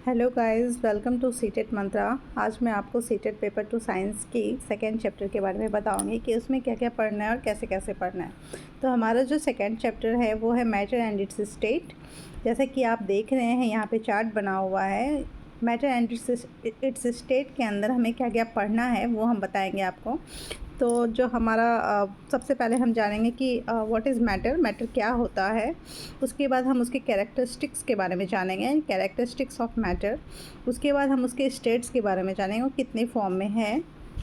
Hello guys, welcome to CTET Mantra. आज मैं आपको सीटेट पेपर 2 साइंस की सेकेंड चैप्टर के बारे में बताऊंगी कि उसमें क्या क्या पढ़ना है और कैसे कैसे पढ़ना है। तो हमारा जो सेकेंड चैप्टर है वो है मैटर एंड इट्स स्टेट। जैसे कि आप देख रहे हैं यहाँ पे चार्ट बना हुआ है। मैटर एंड इट्स स्टेट के अंदर हमें क्या क्या पढ़ना है वो हम बताएंगे आपको। तो जो हमारा सबसे पहले हम जानेंगे कि व्हाट इज़ मैटर, मैटर क्या होता है। उसके बाद हम उसके कैरेक्टरिस्टिक्स के बारे में जानेंगे, कैरेक्टरिस्टिक्स ऑफ मैटर। उसके बाद हम उसके स्टेट्स के बारे में जानेंगे, वो कितने फॉर्म में है,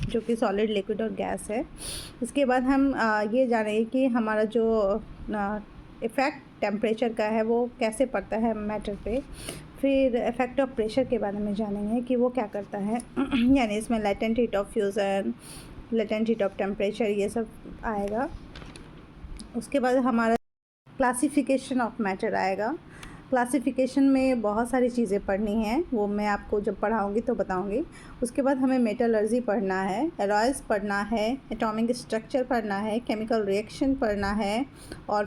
जो कि सॉलिड, लिक्विड और गैस है। उसके बाद हम ये जानेंगे कि हमारा जो इफ़ेक्ट टेम्परेचर का है वो कैसे पड़ता है मैटर पे। फिर इफ़ेक्ट ऑफ प्रेशर के बारे में जानेंगे कि वो क्या करता है यानी इसमें latent heat of fusion, latent heat of temperature, ये सब आएगा। उसके बाद हमारा क्लासिफिकेशन ऑफ मैटर आएगा। क्लासिफिकेशन में बहुत सारी चीज़ें पढ़नी हैं, वो मैं आपको जब पढ़ाऊँगी तो बताऊँगी। उसके बाद हमें मेटलर्जी पढ़ना है, एलॉयज़ पढ़ना है, एटॉमिक स्ट्रक्चर पढ़ना है, केमिकल रिएक्शन पढ़ना है। और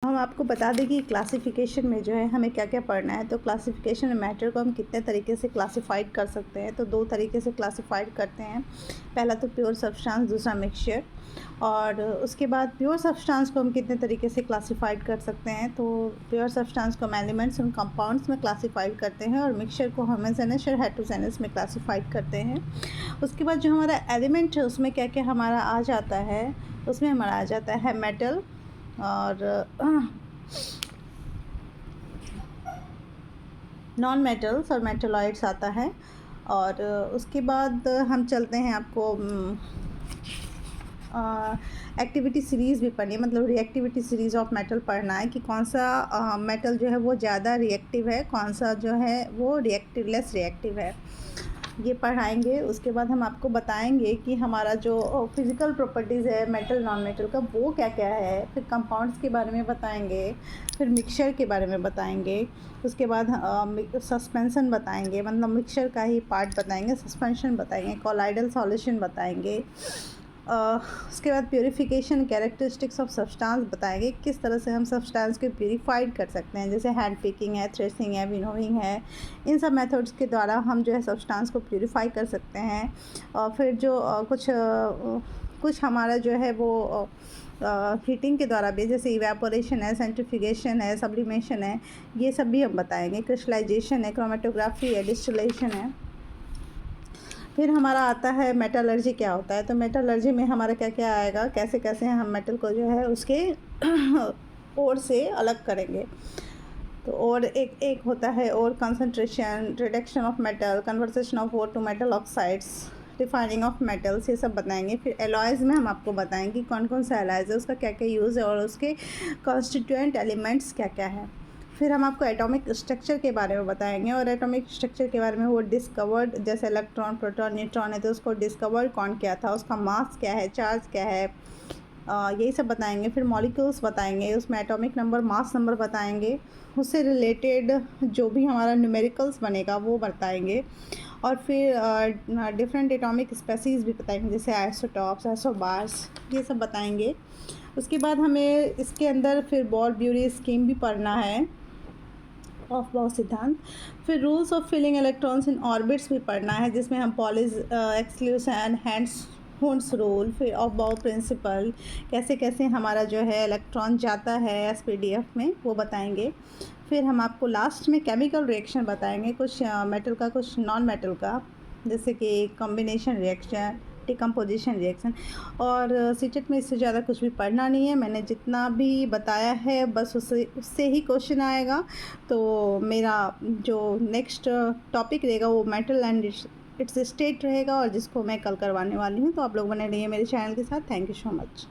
हम आपको बता दें कि क्लासिफिकेशन में जो है हमें क्या क्या पढ़ना है। तो क्लासिफिकेशन में मैटर को हम कितने तरीके से क्लासिफाइड कर सकते हैं, तो दो तरीके से क्लासिफाइड करते हैं। पहला तो प्योर सब्सटेंस, दूसरा मिक्सचर। और उसके बाद प्योर सब्सटेंस को हम कितने तरीके से क्लासिफाइड कर सकते हैं, तो प्योर सब्सटेंस को हम एलिमेंट्स और कंपाउंड्स में क्लासिफाइड करते हैं, और मिक्सचर को होमोजेनस और हेटेरोजेनस में क्लासिफाइड करते हैं। उसके बाद जो हमारा एलिमेंट है उसमें क्या क्या हमारा आ जाता है, उसमें हमारा आ जाता है मेटल और नॉन मेटल्स और मेटलॉइड्स आता है। और उसके बाद हम चलते हैं, आपको एक्टिविटी सीरीज़ भी पढ़नी है, मतलब रिएक्टिविटी सीरीज़ ऑफ मेटल पढ़ना है कि कौन सा मेटल जो है वो ज़्यादा रिएक्टिव है, कौन सा जो है वो लेस रिएक्टिव है, ये पढ़ाएंगे। उसके बाद हम आपको बताएंगे कि हमारा जो फिज़िकल प्रॉपर्टीज़ है मेटल नॉन मेटल का वो क्या क्या है। फिर कंपाउंड्स के बारे में बताएंगे, फिर मिक्सचर के बारे में बताएंगे। उसके बाद सस्पेंशन बताएंगे, मतलब मिक्सचर का ही पार्ट बताएंगे, सस्पेंशन बताएंगे, कोलाइडल सॉल्यूशन बताएंगे। उसके बाद प्योरीफिकेशन, कैरेक्टरिस्टिक्स ऑफ सब्सटेंस बताएंगे, किस तरह से हम सब्सटेंस को प्योरीफाइड कर सकते हैं, जैसे हैंड पिकिंग है, थ्रेसिंग है, विनोविंग है। इन सब मेथड्स के द्वारा हम जो है सब्सटेंस को प्योरीफाई कर सकते हैं। और फिर जो कुछ हमारा जो है वो हीटिंग के द्वारा भी, जैसे इवेपोरेशन है, सेंट्रीफ्यूगेशन है, सब्लिमेशन है, ये सब भी हम बताएंगे। क्रिस्टलाइजेशन है, क्रोमेटोग्राफी है, डिस्टिलेशन है। फिर हमारा आता है मेटलर्जी क्या होता है। तो मेटलर्जी में हमारा क्या क्या आएगा, कैसे कैसे हम मेटल को जो है उसके ओर से अलग करेंगे। तो और एक होता है और concentration, reduction of metal, conversation of ore to metal oxides, refining of metals, ये सब बताएंगे। फिर एलॉयज़ में हम आपको बताएंगे कौन कौन सा एलॉयज़ है, उसका क्या क्या यूज़ है और उसके कॉन्स्टिट्यूएंट एलिमेंट्स क्या क्या है। फिर हम आपको एटॉमिक स्ट्रक्चर के बारे में बताएंगे, और एटॉमिक स्ट्रक्चर के बारे में वो डिस्कवर्ड, जैसे इलेक्ट्रॉन, प्रोटॉन, न्यूट्रॉन है तो उसको डिस्कवर्ड कौन किया था, उसका मास क्या है, चार्ज क्या है, यही सब बताएंगे। फिर मॉलिक्यूल्स बताएंगे, उसमें एटॉमिक नंबर, मास नंबर बताएंगे, उससे रिलेटेड जो भी हमारा न्यूमेरिकल्स बनेगा वो बताएंगे। और फिर डिफरेंट एटॉमिक स्पेसीज़ भी बताएंगे, जैसे आइसोटॉप्स, आइसोबार्स, ये सब बताएंगे। उसके बाद हमें इसके अंदर फिर बोर-ब्यूरी स्कीम भी पढ़ना है, ऑफ बाउ सिद्धांत। फिर rules of filling electrons in orbits भी पढ़ना है, जिसमें हम पॉलिस एक्सक्लूशन, हुंड्स रूल, फिर ऑफ बाउ प्रिंसिपल, कैसे कैसे हमारा जो है इलेक्ट्रॉन जाता है एसपीडीएफ में, वो बताएंगे। फिर हम आपको लास्ट में केमिकल रिएक्शन बताएंगे, कुछ मेटल का, कुछ नॉन मेटल का, जैसे कि कॉम्बिनेशन रिएक्शन, डिकम्पोजिशन रिएक्शन। और सीटेट में इससे ज़्यादा कुछ भी पढ़ना नहीं है, मैंने जितना भी बताया है बस उससे ही क्वेश्चन आएगा। तो मेरा जो नेक्स्ट टॉपिक रहेगा वो मेटल एंड इट्स स्टेट रहेगा, और जिसको मैं कल करवाने वाली हूँ। तो आप लोग बने रहिए मेरे चैनल के साथ। Thank you so much.